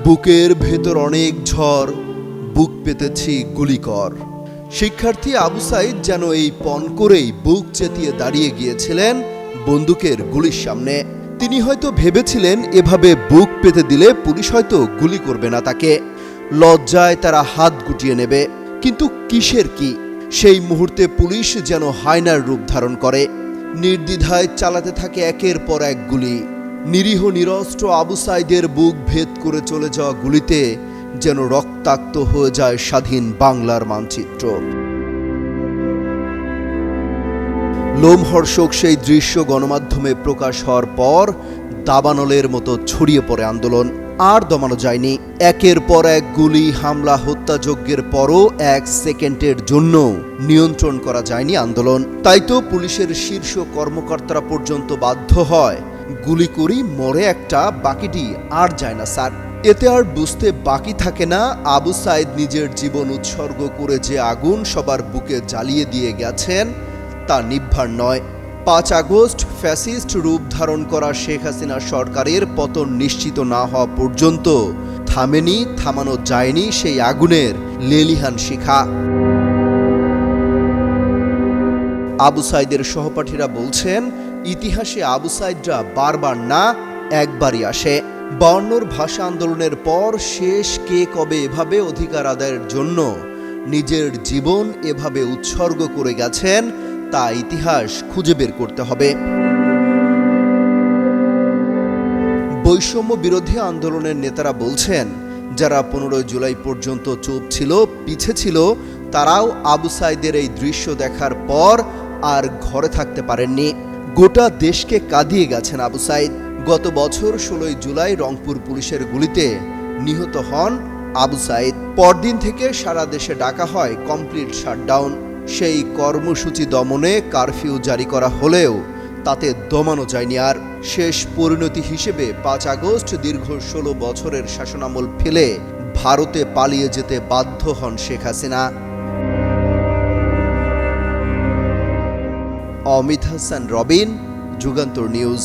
বুকের ভেতর অনেক ঝড়, বুক পেতেছি গুলিকর। শিক্ষার্থী আবু সাইদ যেন এই পণ করেই বুক চেতিয়ে দাঁড়িয়ে গিয়েছিলেন বন্দুকের গুলির সামনে। তিনি হয়তো ভেবেছিলেন এভাবে বুক পেতে দিলে পুলিশ হয়তো গুলি করবে না তাকে, লজ্জায় তারা হাত গুটিয়ে নেবে। কিন্তু কিসের কি? সেই মুহূর্তে পুলিশ যেন হায়নার রূপ ধারণ করে, নির্দ্বিধায় চালাতে থাকে একের পর এক গুলি। নিরীহ নিরস্ত্র আবু সাইদের বুক ভেদ করে চলে যাওয়া গুলিতে যেন রক্তাক্ত হয়ে যায় স্বাধীন বাংলার মানচিত্র। লোমহর্ষক সেই দৃশ্য গণমাধ্যমে প্রকাশ হওয়ার পর দাবানলের মতো ছড়িয়ে পড়ে আন্দোলন। আর দমানো যায়নি। একের পর এক গুলি, হামলা, হত্যাযজ্ঞের পরও এক সেকেন্ডের জন্য নিয়ন্ত্রণ করা যায়নি আন্দোলন। তাই তো পুলিশের শীর্ষ কর্মকর্তারা পর্যন্ত বাধ্য হয়, গুলি করি মরে একটা, বাকিটি আর যায় না স্যার। এতে আর বুঝতে বাকি থাকে না আবু সাইদ নিজের জীবন উৎসর্গ করে যে আগুন সবার বুকে জ্বালিয়ে দিয়ে গেছেন তা নির্ভার নয়। ৫ আগস্ট ফ্যাসিস্ট রূপ ধারণ করা শেখ হাসিনা সরকারের পতন নিশ্চিত না হওয়া পর্যন্ত থামানো যায়নি সেই আগুনের লেলিহান শিখা। আবু সাইদের সহপাঠীরা বলছেন, ইতিহাসে আবু সাইদরা বারবার না একবারই আসে। ৫২ ভাষা আন্দোলনের পর শেষ কে কবে এভাবে অধিকার আদায়ের জন্য নিজের জীবন এভাবে উৎসর্গ করে গেছেন তা ইতিহাস খুঁজে বের করতে হবে। বৈষম্য বিরোধী আন্দোলনের নেতারা বলছেন, যারা ১৫ জুলাই পর্যন্ত চুপ ছিল, পিছে ছিল, তারাও আবু সাইদের এই দৃশ্য দেখার পর আর ঘরে থাকতে পারেননি। গোটা দেশকে কাঁদিয়ে গেছেন আবু সাইদ। গত বছর ১৬ জুলাই রংপুর পুলিশের গুলিতে নিহত হন আবু সাইদ। পরদিন থেকে সারা দেশে ডাকা হয় কমপ্লিট শাটডাউন। সেই কর্মসূচি দমনে কারফিউ জারি করা হলেও তাতে দমানো যায়নি আর। শেষ পরিণতি হিসেবে ৫ আগস্ট দীর্ঘ ১৬ বছরের শাসনামল ফেলে ভারতে পালিয়ে যেতে বাধ্য হন শেখ হাসিনা। অমিত হাসান রবিন, যুগান্তর নিউজ।